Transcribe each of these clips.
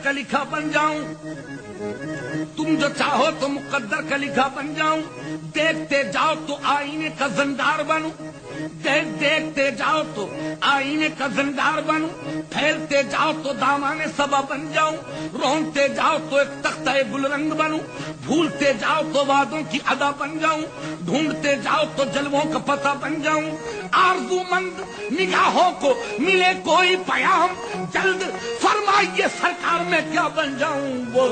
کا لکھا بن جاؤں، تم جو چاہو تو مقدر کا لکھا بن جاؤں، دیکھتے جاؤ تو آئینے کا زندار بنوں، دیکھتے جاؤ تو آئینے کا زندار بنوں، پھیلتے جاؤ تو دامان صبا بن جاؤں، رونتے جاؤ تو ایک تختہ گل رنگ بنوں، بھولتے جاؤ تو وعدوں کی ادا بن جاؤں، ڈھونڈتے جاؤ تو جلووں کا پتہ بن جاؤں، آرزو مند نگاہوں کو ملے کوئی پیام، جلد فرمائیے سرکار میں کیا بن جاؤں، وہ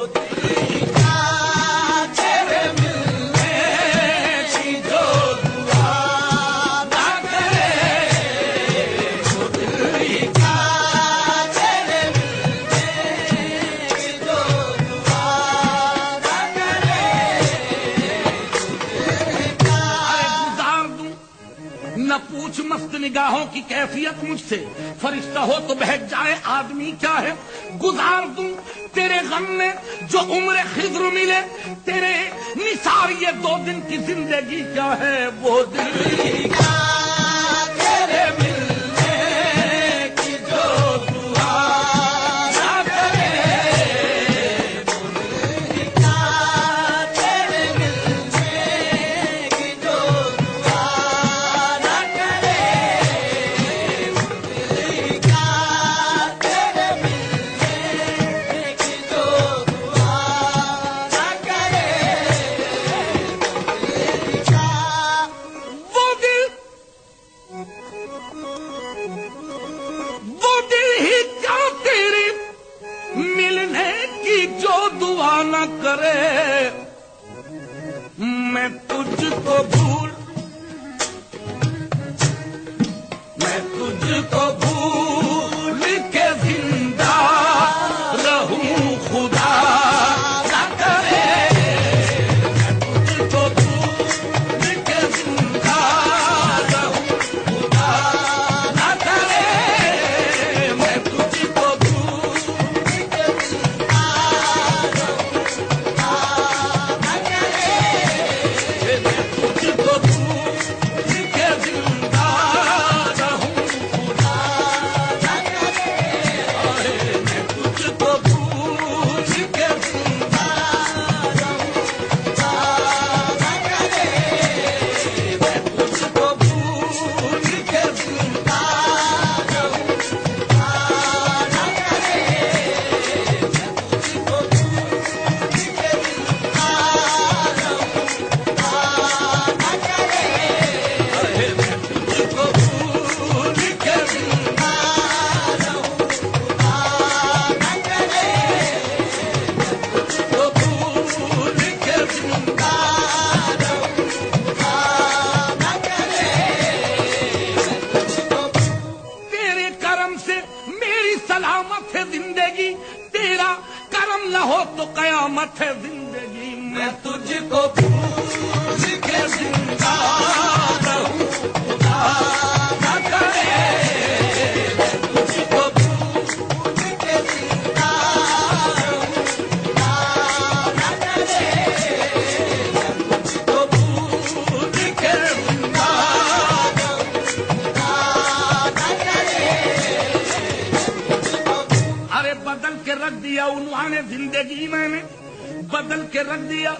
پوچھ مست نگاہوں کی کیفیت مجھ سے، فرشتہ ہو تو بہک جائے آدمی کیا ہے، گزار دوں تیرے غم میں جو عمر خضر ملے، تیرے نثار یہ 2 دن کی زندگی کیا ہے، وہ دل کا تیرے ملنے کی جو دعا نہ کرے، وہ دل کا تیرے ملنے کی جو نہ کرے، میں تجھ کو بھول، میں تجھ کو بھول کے زندہ رہوں، خدا نہ کرے، میں تجھ کو بھول کے زندہ رہوں، خدا نہ کرے، میں تجھ کو بھول کے زندہ تو قیامت ہے زندگی، میں تجھ کو بھول کے زندہ رہوں، خدا نہ کرے، میں تجھ کو بھول کے زندہ رہوں، خدا نہ کرے، میں تجھ کو بھول کے زندہ رہوں، خدا نہ کرے، ارے بدل کے رکھ دیا عنوان زندگی میں نے، بدل کے رکھ دیا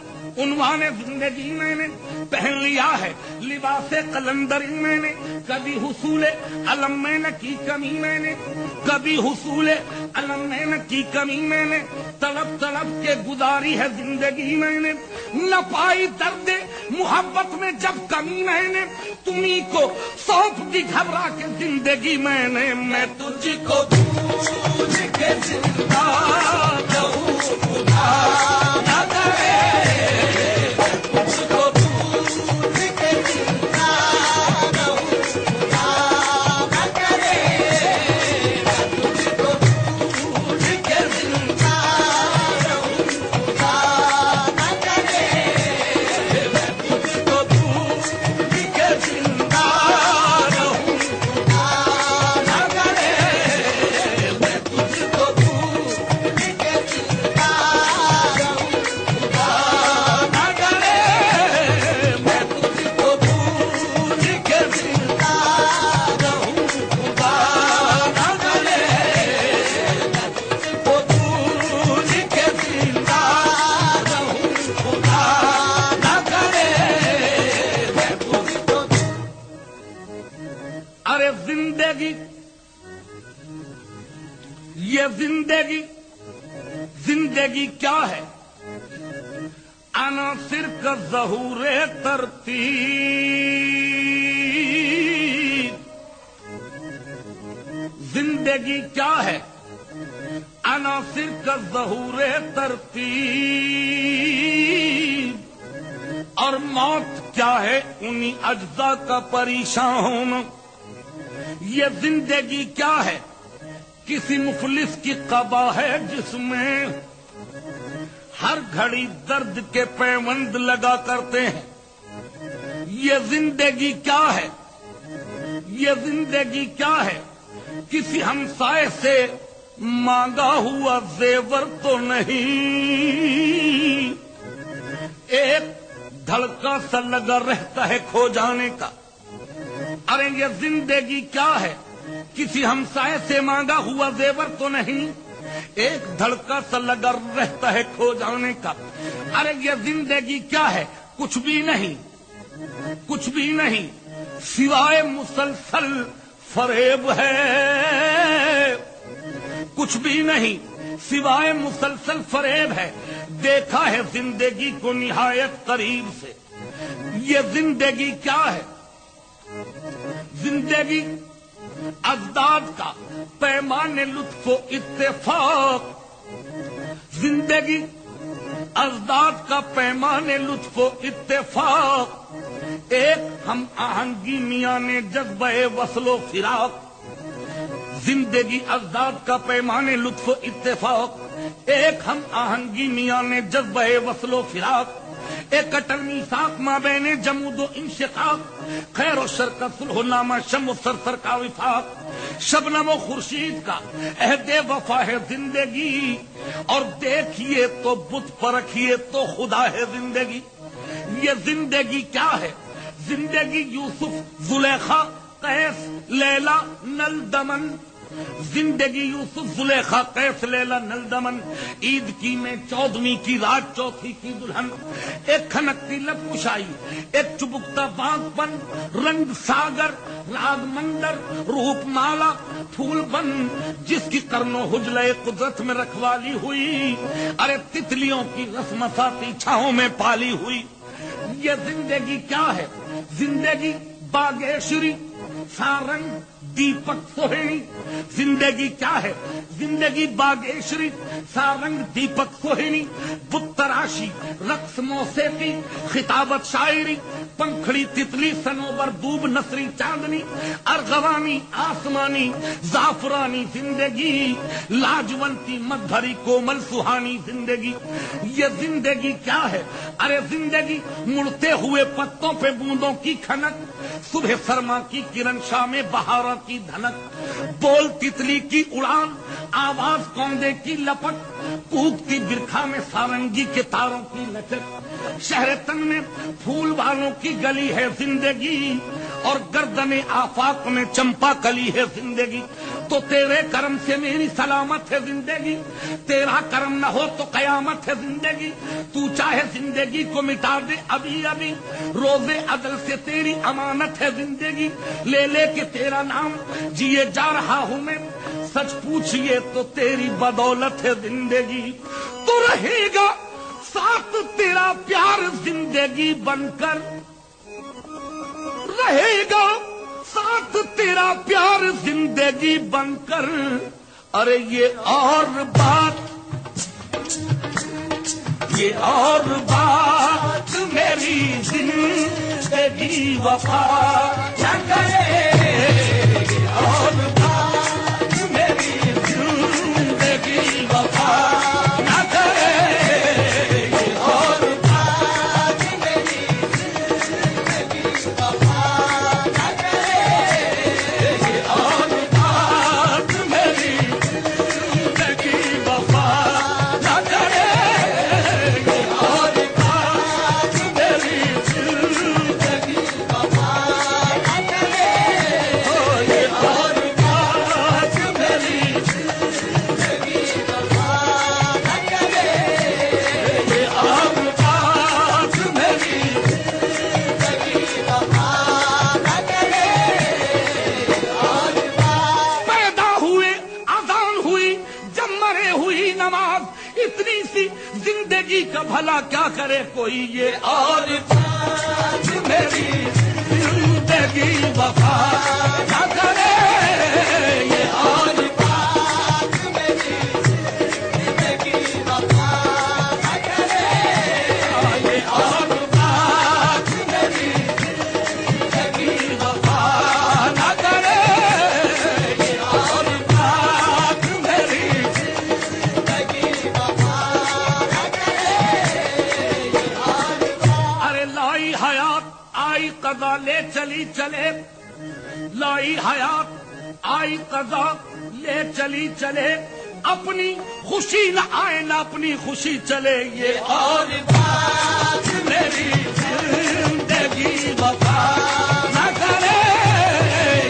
عنوان زندگی میں نے، پہن لیا ہے لباس قلندری میں نے، کبھی حصول علم میں نہ کی کمی میں نے، کبھی حصول علم میں نہ کی کمی میں نے، تڑپ تڑپ کے گزاری ہے زندگی میں نے، نہ پائی درد محبت میں جب کمی میں نے، تمہیں کو سونپ دی گھبرا کے زندگی میں نے، میں تجھ کو بھول کے زندہ رہوں، خدا نہ کرے، تجھ کو بھول کے زندہ رہوں، خدا نہ کرے، تجھ کو بھول کے زندہ رہوں، خدا نہ کرے، تجھ کو بھول کے زندہ رہوں، خدا نہ کرے، تجھ کو بھول کے زندہ کیا ہے؟ عناصر کا ظہور ترتیب. زندگی کیا ہے؟ عناصر کا ظہور ترتیب. اور موت کیا ہے؟ انہی اجزاء کا پریشان ہونا. یہ زندگی کیا ہے؟ کسی مفلس کی قبا ہے جس میں ہر گھڑی درد کے پیوند لگا کرتے ہیں. یہ زندگی کیا ہے؟ یہ زندگی کیا ہے؟ کسی ہمسائے سے مانگا ہوا زیور تو نہیں. ایک دھڑکا سا لگا رہتا ہے کھو جانے کا. ارے یہ زندگی کیا ہے؟ کسی ہمسائے سے مانگا ہوا زیور تو نہیں. ایک دھڑکا سا لگا رہتا ہے کھو جانے کا. ارے یہ زندگی کیا ہے؟ کچھ بھی نہیں، کچھ بھی نہیں سوائے مسلسل فریب ہے. کچھ بھی نہیں سوائے مسلسل فریب ہے. دیکھا ہے زندگی کو نہایت قریب سے. یہ زندگی کیا ہے؟ زندگی اجداد کا پیمان لطف و اتفاق. زندگی اجداد کا پیمان لطف و اتفاق. ایک ہم آہنگی میاں نے جذبہ وصل و فراق. زندگی اجداد کا پیمان لطف و اتفاق. ایک ہم آہنگی میاں نے جذبہ وصل و فراق. ایک اٹل میثاق مابین جمود و انشقاق. خیر و شر کا صلح نامہ شم و سرسر کا وفاق. شبنم و خورشید کا عہد وفا ہے زندگی. اور دیکھیے تو بت پرکھیے تو خدا ہے زندگی. یہ زندگی کیا ہے؟ زندگی یوسف، زلیخا، قیس، لیلا، نل دمن. زندگی یوسف، زلیخا، قیس، لیلا، نل دمن. عید کی میں 14ویں کی رات، چوتھی کی دلہن. ایک کھنکتی لب کشائی، ایک چبکتا باغ پن. رنگ ساگر، راگ مندر، روپ مالا، پھول بن. جس کی قرن و حجلے قدرت میں رکھوالی ہوئی. ارے تتلیوں کی رسمساتی چھاؤں میں پالی ہوئی. یہ زندگی کیا ہے؟ زندگی باگیشری، سارنگ، دیپک سوہنی. زندگی کیا ہے؟ زندگی باگیشری، سارنگ، دیپک سوہنی. بت تراشی، رقص، موسیقی، خطابت، شاعری. پنکھڑی، تتلی، سنوبر، دوب، نصری، چاندنی. ارغوانی، آسمانی، زعفرانی. زندگی لاجونتی، مدھری، کومل، سہانی. زندگی یہ زندگی کیا ہے؟ ارے زندگی مڑتے ہوئے پتوں پہ بوندوں کی کھنک. صبح سرما کی کرن، شام بہارا کی دھنک. بول تتلی کی اڑان، آواز کوندے کی لپٹ. کوکتی برکھا میں سارنگی کے تاروں کی لچک. شہر تن میں پھول والوں کی گلی ہے زندگی. اور گردن آفاق میں چمپا کلی ہے زندگی. تو تیرے کرم سے میری سلامت ہے زندگی. تیرا کرم نہ ہو تو قیامت ہے زندگی. تو چاہے زندگی کو مٹا دے ابھی ابھی. روزے عدل سے تیری امانت ہے زندگی. لے لے کے تیرا نام جیے جا رہا ہوں میں. سچ پوچھئے تو تیری بدولت ہے زندگی. تو رہے گا ساتھ تیرا پیار زندگی بن کر. رہے گا ساتھ تیرا پیار زندگی بن کر. ارے یہ اور بات، یہ اور بات میری زندگی وفا نہ کرے. یہ اور بات میری زندگی وفا نہ کرے. یہ اور بات میری زندگی وفا نہ کرے. یہ اور بات میری زندگی وفا نہ کرے. اور بات میری زندگی وفا نہ کرے. زندگی کا بھلا کیا کرے کوئی، یہ اور بات میری زندگی وفا نہ کرے، یہ اور بات میری زندگی وفا نہ کرے، یہ اور بات میری زندگی وفا نہ کرے، یہ اور بات میری زندگی وفا نہ کرے، یہ اور بات۔ ارے لائی حیات آئی قضا لے چلی چلے، لائی حیات آئی قضا لے چلی چلے، اپنی خوشی نہ آئے نہ اپنی خوشی چلے، یہ اور بات میری زندگی وفا نہ کرے،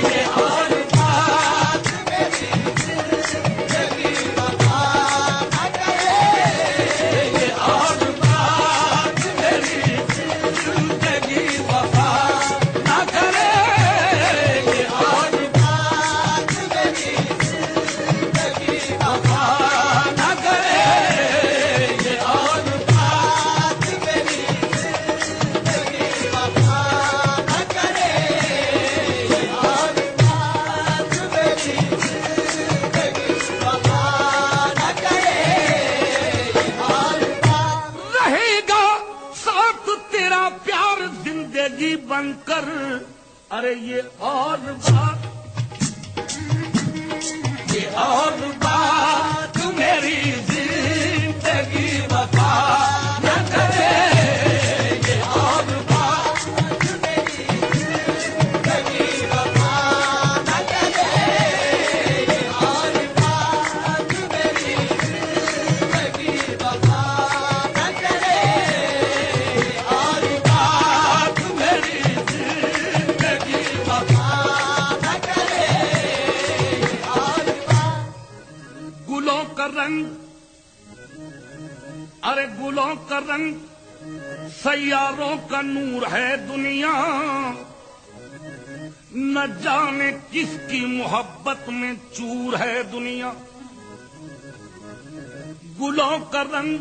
یہ اور بات میری زندگی وفا نہ کرے، یہ اور بات میری زندگی وفا نہ کرے، یہ اور بات میری زندگی وفا نہ کرے، یہ اور بات میری زندگی وفا نہ کرے، یہ اور بات میری زندگی وفا نہ کرے، یہ اور بات۔ رہے گا ساتھ تیرا پیار زندگی بن کر، ارے یہ اور بات، یہ اور بات میری زندگی وفا نہ کرے، یہ اور بات میری زندگی وفا نہ کرے، یہ اور بات میری زندگی وفا نہ کرے، یہ اور بات میری زندگی وفا نہ کرے، یہ اور بات۔ گلوں کا رنگ، ارے گلوں کا رنگ سیاروں کا نور ہے دنیا، نہ جانے کس کی محبت میں چور ہے دنیا، گلوں کا رنگ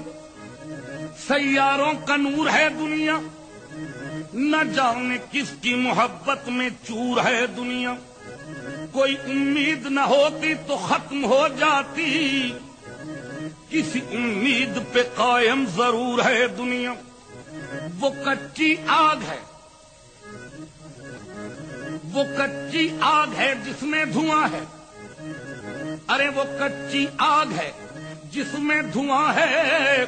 سیاروں کا نور ہے دنیا، نہ جانے کس کی محبت میں چور ہے دنیا، کوئی امید نہ ہوتی تو ختم ہو جاتی، کسی امید پہ قائم ضرور ہے دنیا، وہ کچی آگ ہے، وہ کچی آگ ہے جس میں دھواں ہے، ارے وہ کچی آگ ہے جس میں دھواں ہے،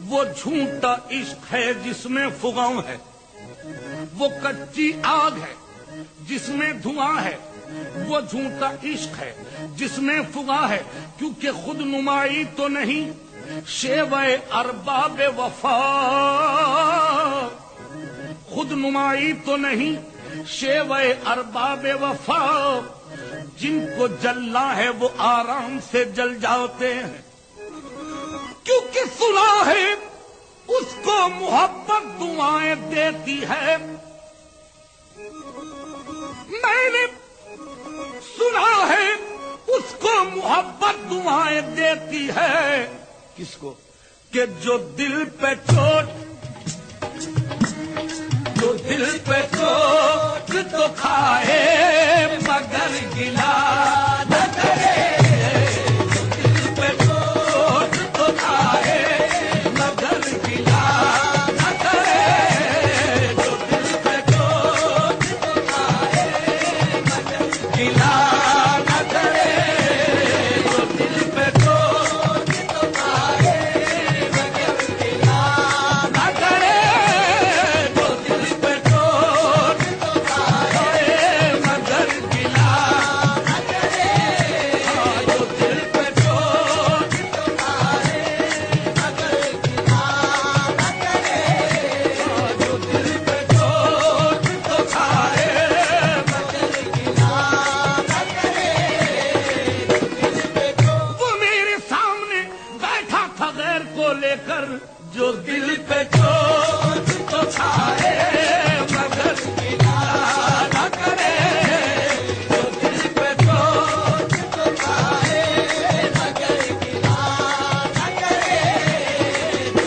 وہ جھوٹا عشق ہے جس میں فغاں ہے، وہ کچی آگ ہے جس میں دھواں ہے، وہ جھوٹا عشق ہے جس میں فغاں ہے، کیونکہ خود نمائی تو نہیں شیوہ ارباب وفا، خود نمائی تو نہیں شیوہ ارباب وفا، جن کو جلنا ہے وہ آرام سے جل جاتے ہیں، کیونکہ سنا ہے اس کو محبت دعائیں دیتی ہے، میں نے سنا ہے اس کو محبت دعائیں دیتی ہے، کس کو؟ کہ جو دل پہ چوٹ، جو دل پہ چوٹ تو کھائے مگر گلا نہ کرے، جو دل پہ چوٹ تو کھائے مگر گلا نہ کرے، جو دل پہ چوٹ تو کھائے مگر گلا نہ کرے، جو دل پہ چوٹ تو کھائے مگر گلا نہ کرے، جو دل پہ چوٹ تو کھائے مگر گلا نہ کرے، جو دل پہ چوٹ تو کھائے مگر گلا نہ کرے، جو دل پہ چوٹ تو کھائے مگر گلا نہ کرے۔ وہ میرے سامنے بیٹھا تھا غیر کو لے کر، جو دل پہ چوٹ تو کھائے مگر گلا نہ کرے، جو دل پہ چوٹ تو کھائے مگر گلا نہ کرے، جو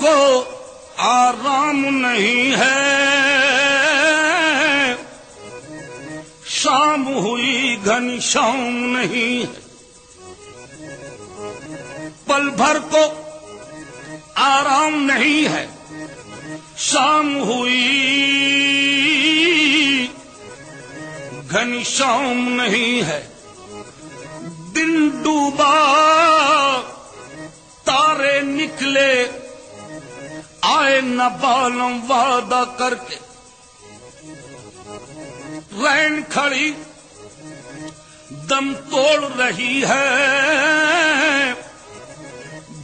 کو آرام نہیں ہے، شام ہوئی گھنی شام نہیں ہے، پل بھر کو آرام نہیں ہے، شام ہوئی گھنی شام نہیں ہے، دن ڈوبا تارے نکلے آئے نہ بالم وعدہ کر کے، رین کھڑی دم توڑ رہی ہے،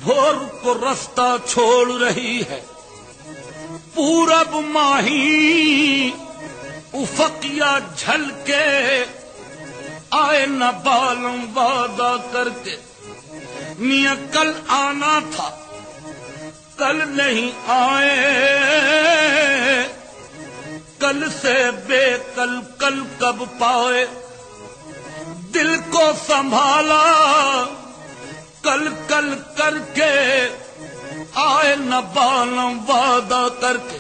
بھور کو رستہ چھوڑ رہی ہے، پورب ماہی افقیا جھل کے آئے نہ بالم وعدہ کر کے، میاں کل آنا تھا کل نہیں آئے، کل سے بے کل کل کب پائے، دل کو سنبھالا کل کل کر کے آئے نہ بالم وعدہ کر کے،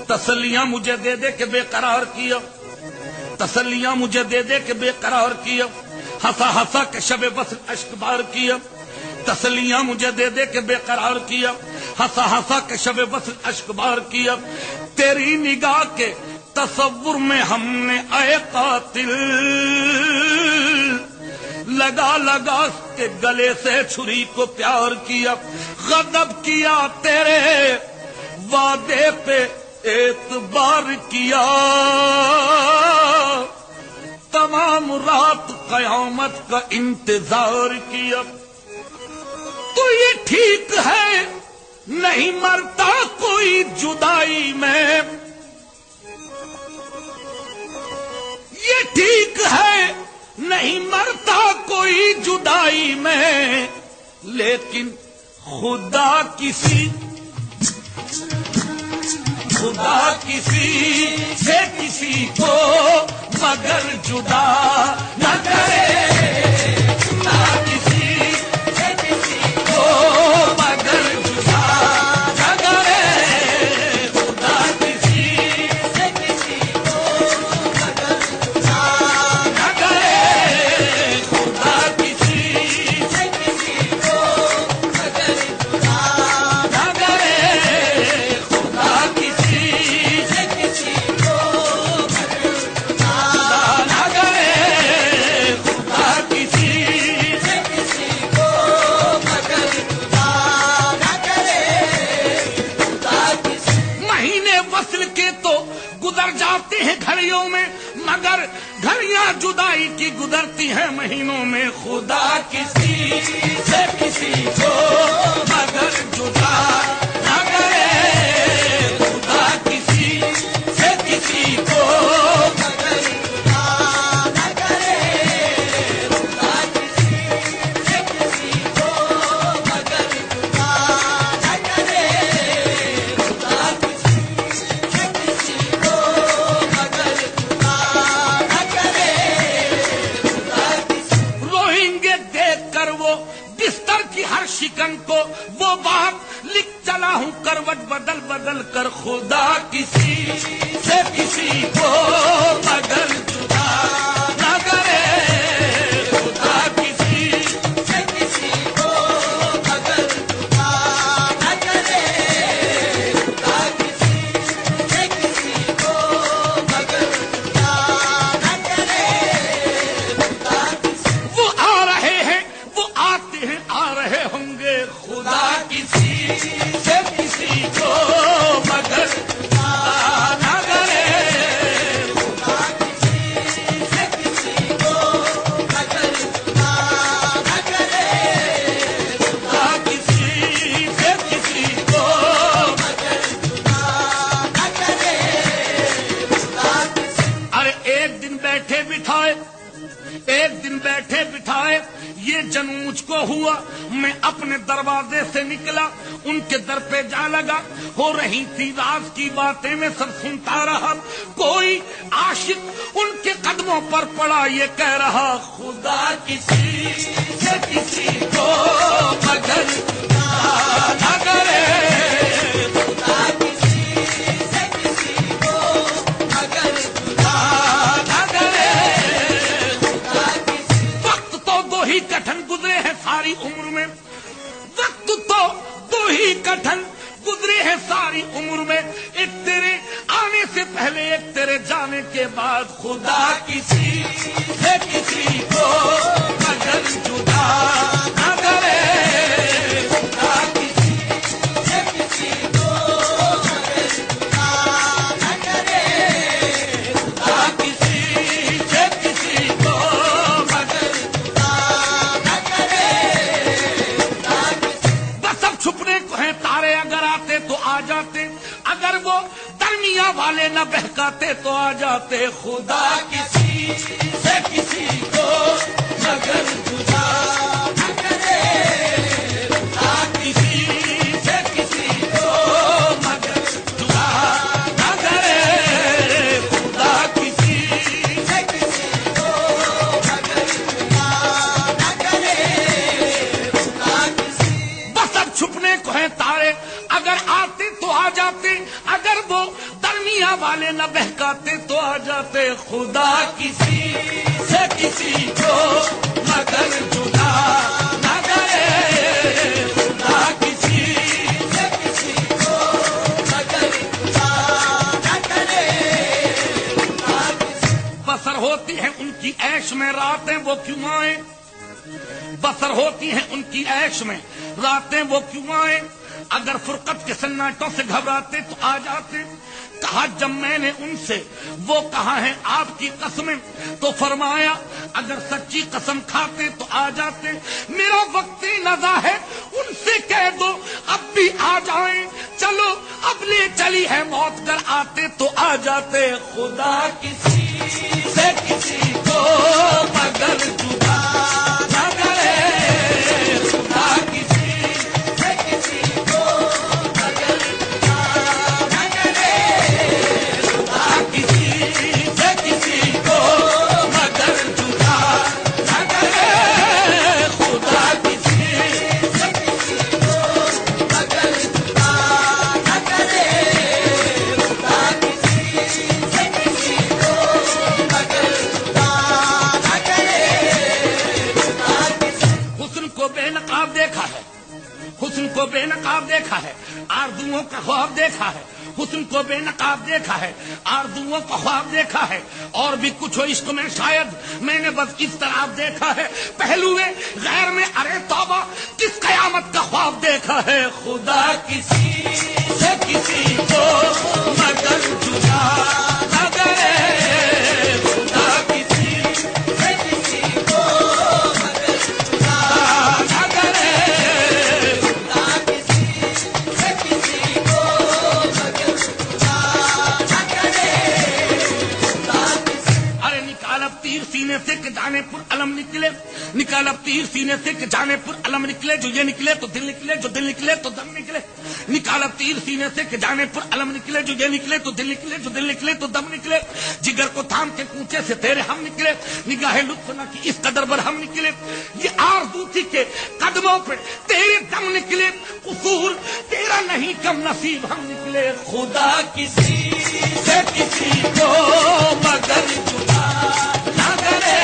تسلیاں مجھے دے دے کے بے قرار کیا، تسلیاں مجھے دے دے کے بے قرار کیا، ہنسا ہنسا کے شب وصل اشک بار کیا، تسلیاں مجھے دے دے کے بے قرار کیا، ہنسا ہنسا کے شب وصل اشک بار کیا، تیری نگاہ کے تصور میں ہم نے اے قاتل لگا لگا کے گلے سے چھری کو پیار کیا، غضب کیا تیرے وعدے پہ اعتبار کیا، تمام رات قیامت کا انتظار کیا، تو یہ ٹھیک ہے نہیں مرتا کوئی جدائی میں، یہ ٹھیک ہے نہیں مرتا کوئی جدائی میں، لیکن خدا کسی سے کسی کو مگر جدا نہ کرے، خدا کسی سے کسی کو مگر جدا نہ کرے، خدا کسی سے کسی کو مگر جدا نہ کرے، خدا کسی سے کسی کو مگر جدا نہ کرے، خدا کسی سے کسی کو مگر جدا نہ کرے، خدا کسی سے کسی کو مگر جدا نہ کرے، خدا کسی۔ مہینے وصل کے تو گزر جاتے ہیں گھڑیوں میں، مگر گھڑیاں جدائی کی گزرتی ہیں مہینوں میں، خدا کسی سے کسی کو مگر جدا نہ کرے، خدا کسی سے کسی کو مگر جدا نہ کرے، خدا کسی سے کسی کو مگر جدا نہ کرے، خدا کسی سے کسی کو مگر جدا نہ کرے، خدا کسی۔ روئیں گے دیکھ کر وہ بستر کی ہر شکن کو، وہ بات لکھ چلا ہوں کروٹ بدل بدل کر، خدا کسی سے کسی کو مگر جدا نہ کرے، خدا کسی سے کسی کو مگر جدا نہ کرے، خدا کسی سے کسی کو مگر جدا نہ کرے، خدا کسی۔ وہ آ رہے ہیں وہ آتے ہیں آ رہے ہوں گے، خدا کسی سے کسی کو مگر جدا نہ کرے، خدا کسی سے کسی کو مگر جدا نہ کرے، خدا کسی سے کسی کو مگر جدا نہ کرے، خدا کسی۔ ارے ایک دن بیٹھے بٹھائے یہ جنوں مجھ کو ہوا، میں اپنے دروازے سے نکلا، ان کے در پہ جا لگا، ہو رہی تھی راز کی باتیں میں سب سنتا رہا، کوئی عاشق ان کے قدموں پر پڑا یہ کہہ رہا، خدا کسی سے کسی کو مگر جدا نہ کرے، کٹھن گزرے ہیں ساری عمر میں، وقت تو دو ہی کٹھن گزرے ہیں ساری عمر میں، ایک تیرے آنے سے پہلے ایک تیرے جانے کے بعد۔ خدا کسی سے کسی کو مگر جدا نہ کرے، خدا کسی سے کسی کو مگر جدا نہ کرے، خدا کسی سے کسی کو مگر جدا نہ کرے، خدا کسی۔ بس اب چھپنے کو ہیں تارے، اگر آتے تو آ جاتے، اگر وہ درمیاں والے نہ بہکاتے تو آ جاتے۔ خدا کسی سے کسی کو مگر جدا نہ کرے، خدا کسی سے کسی کو مگر جدا نہ کرے، خدا کسی سے کسی کو مگر جدا نہ کرے، خدا کسی۔ بس اب چھپنے کو ہیں تارے، اگر آتے تو آ جاتے، اگر وہ درمیاں والے نہ بہکاتے تو آ جاتے۔ خدا کسی سے کسی کو مگر جدا نہ کرے، خدا کسی سے کسی کو مگر جدا نہ کرے، خدا کسی۔ بسر ہوتی ہے ان کی عیش میں راتیں وہ کیوں آئیں، بسر ہوتی ہیں ان کی عیش میں راتیں وہ کیوں آئیں، اگر فرقت کے سناٹوں سے گھبراتے تو آ جاتے۔ کہا جب میں نے ان سے وہ کہا ہے آپ کی قسمیں، تو فرمایا اگر سچی قسم کھاتے تو آ جاتے۔ میرا وقتی نزا ہے ان سے کہہ دو اب بھی آ جائیں، چلو اب لے چلی ہے موت، گر آتے تو آ جاتے۔ خدا کسی سے کسی کو مگر جدا نہ کرے، خدا کسی سے کسی کو مگر جدا نہ کرے، خدا کسی سے کسی کو مگر جدا نہ کرے، خدا کسی سے کسی کو مگر جدا نہ کرے، خدا کسی سے کسی کو مگر جدا نہ کرے، خدا کسی۔ حسن کو بے نقاب دیکھا ہے، حسن کو بے نقاب دیکھا ہے، آرزوؤں کا خواب دیکھا ہے، حسن کو بے نقاب دیکھا ہے، آرزوؤں کا خواب دیکھا ہے، اور بھی کچھ ہو عشق میں شاید میں نے بس اس طرح دیکھا ہے، پہلوئے غیر میں ارے توبہ کس قیامت کا خواب دیکھا ہے۔ خدا کسی سے کسی کو مگر جدا نہ کرے، خدا کسی سے کسی کو مگر جدا نہ کرے، خدا کسی سے کسی کو مگر جدا نہ کرے، خدا کسی۔ ارے نکال اب تیر سینے سے کہ جانے پر علم نکلے، نکال اب تیر سینے سے کہ جانے پر علم نکلے، جو یہ نکلے تو دل نکلے، جو دل نکلے تو دم نکلے، نکال اب تیر سینے سے کہ جانے پر علم نکلے، جو یہ نکلے تو دل نکلے، جو دل نکلے تو دم نکلے، جگر کو تھام کے کوچے سے تیرے ہم نکلے، نگاہ لطف نہ کی اس قدر پر ہم نکلے، یہ آرزو تھی کہ قدموں پہ تیرے دم نکلے، قصور تیرا نہیں کم نصیب ہم نکلے۔ خدا کسی سے کسی کو مگر جدا نہ کرے،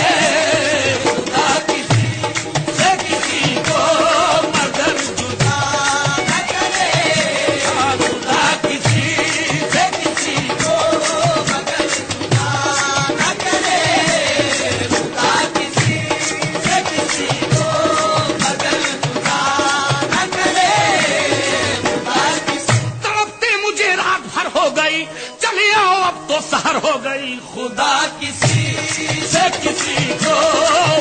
خدا کسی سے کسی کو مگر جدا نہ کرے، خدا کسی سے کسی کو مگر جدا نہ کرے، خدا کسی سے کسی کو مگر جدا نہ کرے، خدا کسی۔ تڑپتے مجھے رات بھر ہو گئی، چلے آؤ اب تو سحر ہو گئی۔ خدا کسی سے کسی کو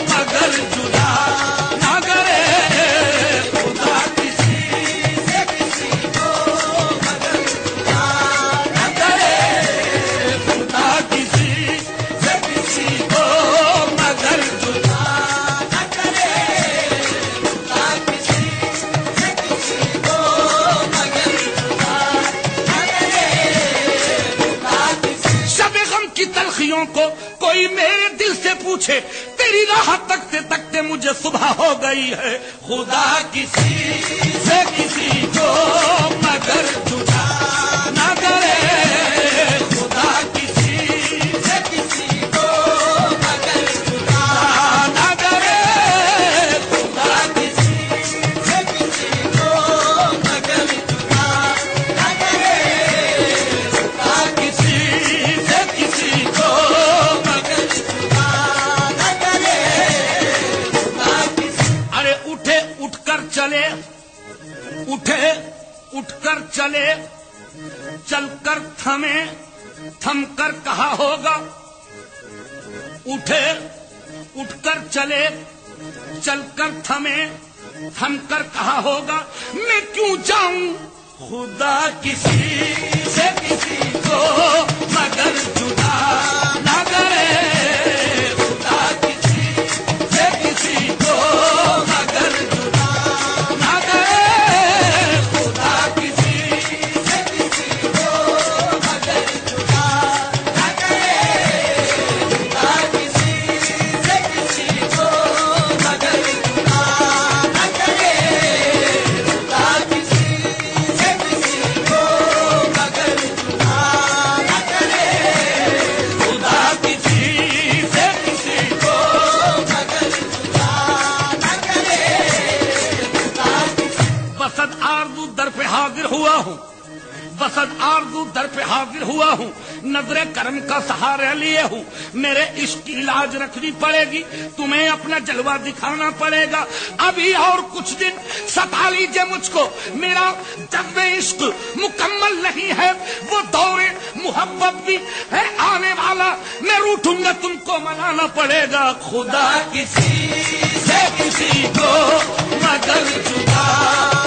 مگر جدا نہ کرے، خدا کسی سے کسی کو مگر جدا نہ کرے، خدا کسی سے کسی کو مگر جدا نہ کرے، خدا کسی سے کسی کو مگر جدا نہ کرے، خدا کسی۔ شب غم کی تلخیوں کو کوئی میرے دل سے پوچھے، تیری راہ تکتے تکتے مجھے صبح ہو گئی ہے۔ خدا کسی سے کسی کو مگر جدا نہ کرے، خدا کسی سے کسی کو مگر جدا نہ کرے، چلے اٹھے اٹھ کر چلے چل کر تھمے تھم کر کہا ہوگا اٹھے اٹھ کر چلے چل کر تھمے تھم کر کہا ہوگا میں کیوں جاؤں خدا کسی سے کسی کو مگر جدا نہ کرے خدا کسی سے کسی کو مگر جدا نہ کرے خدا کسی سے کسی کو مگر جدا نہ کرے خدا کسی سے کسی کو مگر جدا نہ کرے خدا کسی سے کسی کو مگر جدا نہ کرے خدا کسی سے کسی کو مگر جدا نہ کرے بسد آرزو در پہ حاضر ہوا ہوں بسد آرزو در پہ حاضر ہوا ہوں نظر کرم کا سہارا لیے ہوں میرے عشق کی لاج رکھنی پڑے گی تمہیں اپنا جلوہ دکھانا پڑے گا ابھی اور کچھ دن ستا لیجیے مجھ کو میرا جذب عشق مکمل نہیں ہے وہ دور محبت بھی ہے آنے والا میں روٹھوں گا تم کو منانا پڑے گا خدا کسی سے کسی کو مگر جدا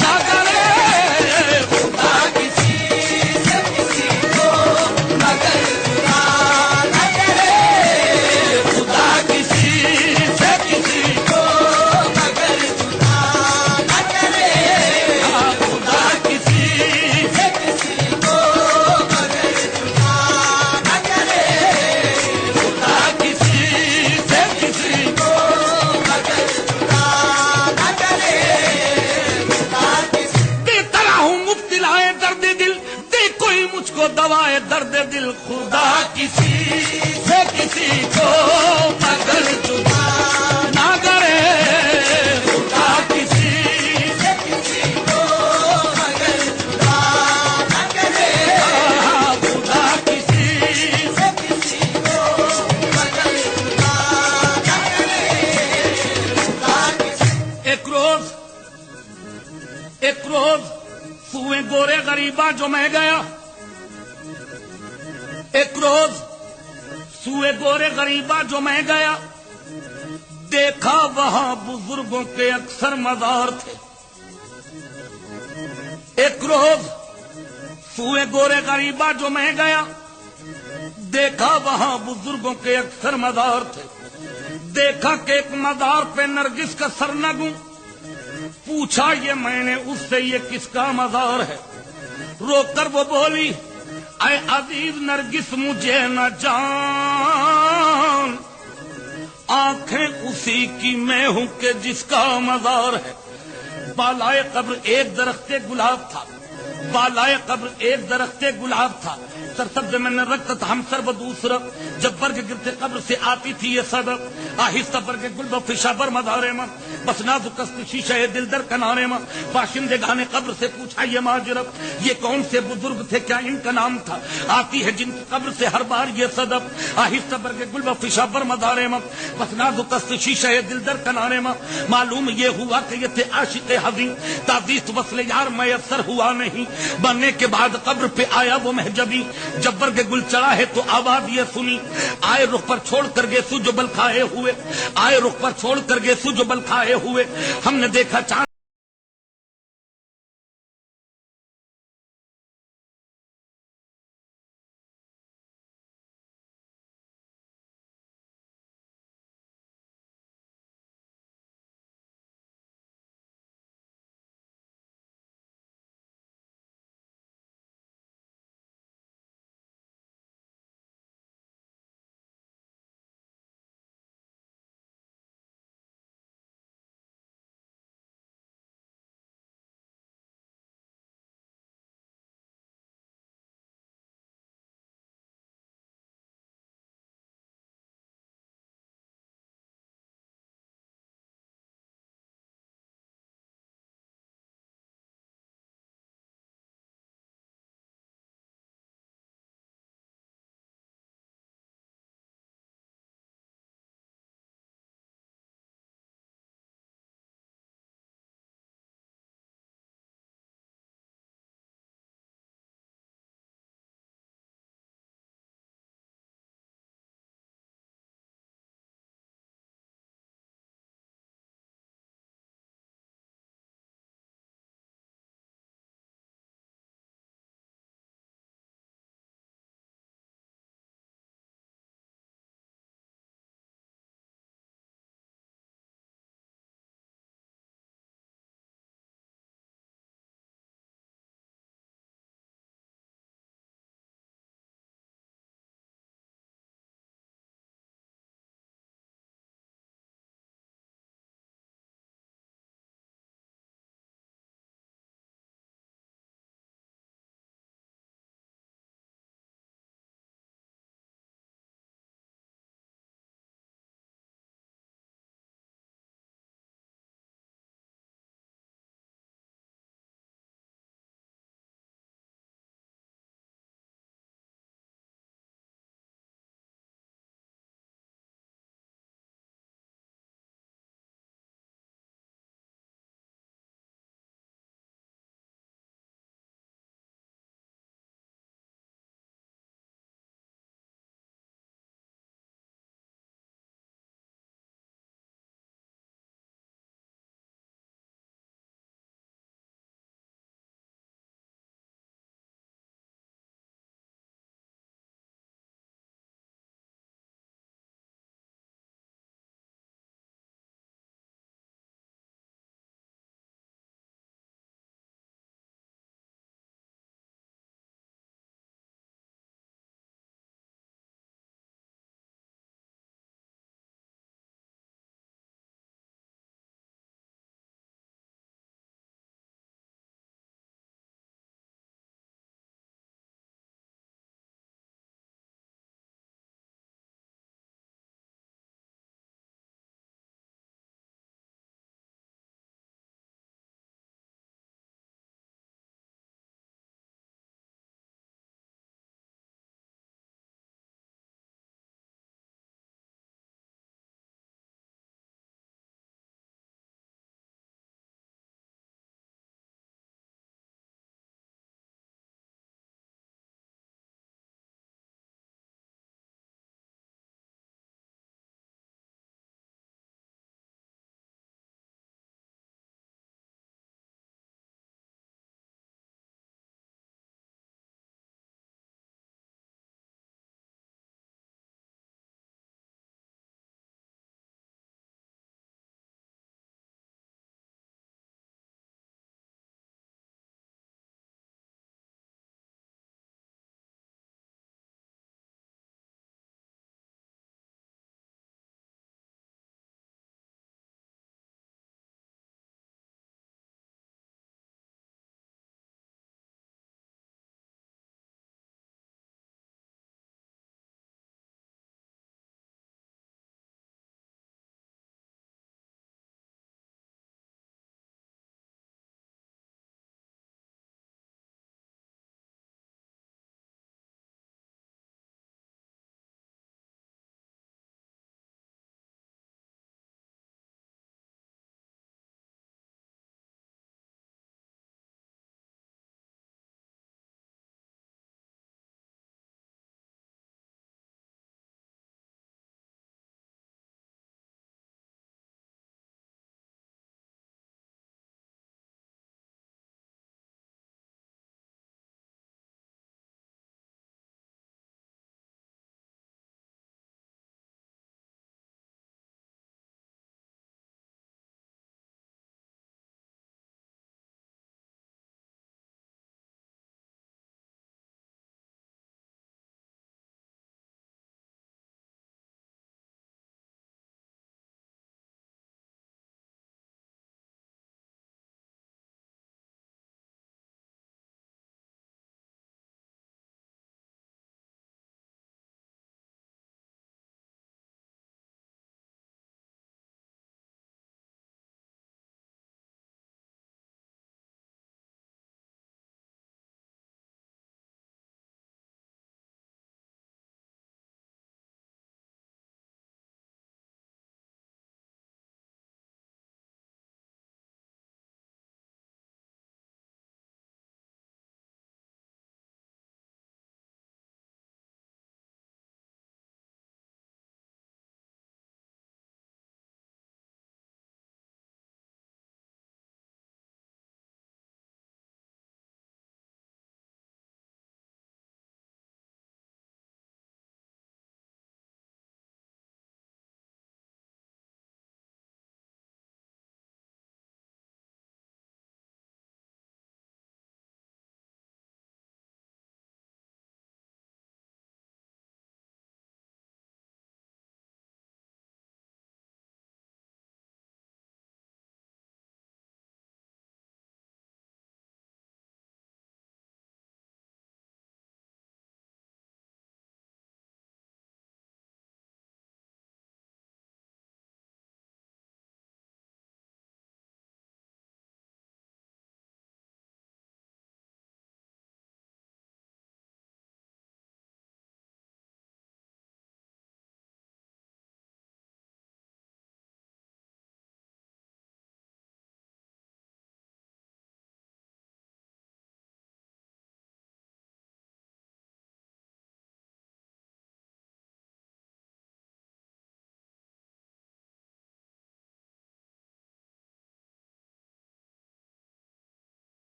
نہ کرے خدا کسی سے کسی کو مگر جدا نہ کرے خدا کسی سے کسی کو مگر جدا نہ کرے خدا کسی سے کسی کو مگر جدا نہ کرے خدا کسی سے کسی کو مگر جدا نہ کرے دیتا رہوں مبتلائے درد دل دے کوئی مجھ کو دوائے درد دل خدا کسی سے کسی کو مگر جدا نہ کرے خدا کسی سے کسی کو مگر جدا نہ کرے خدا کسی سے کسی کو مگر جدا نہ کرے خدا کسی ایک روز سوئے گورے غریباں جو میں گیا ایک روز سوئے گورے غریباں جو میں گیا دیکھا وہاں بزرگوں کے اکثر مزار تھے ایک روز سوئے گورے غریباں جو میں گیا دیکھا وہاں بزرگوں کے اکثر مزار تھے دیکھا کہ ایک مزار پہ نرگس کا سرنگوں پوچھا یہ میں نے اس سے یہ کس کا مزار ہے رو کر وہ بولی اے عزیز نرگس مجھے نہ جان آنکھیں اسی کی میں ہوں کہ جس کا مزار ہے بالائے قبر ایک درخت گلاب تھا بالائے قبر ایک درخت گلاب تھا سرسبز میں نے رکھتا تھا ہم سر و دوسرا جب برگ گرتے قبر سے آتی تھی یہ صدر آہستہ برگ گل بفشا بر مدارے ماں بس نازک شیشہ دل در کنارے ماں باشندے گانے قبر سے پوچھا یہ ماجرب یہ کون سے بزرگ تھے کیا ان کا نام تھا آتی ہے جن کی قبر سے ہر بار یہ صدب آہستہ برگ گل بفشا بر مدارے ماں بس نازک شیشہ دل در کنارے ماں معلوم یہ ہوا کہ یہ تھے عاشق حزین تعزیز وصل یار میسر ہوا نہیں بننے کے بعد قبر پہ آیا وہ محجبی جب برگ گل چڑھا ہے تو آواز یہ سنی آئے رخ پر چھوڑ کر گئے سو جو بل کھائے ہوئے آئے رخ پر چھوڑ کر گئے سو جو بل کھائے ہوئے ہم نے دیکھا چاند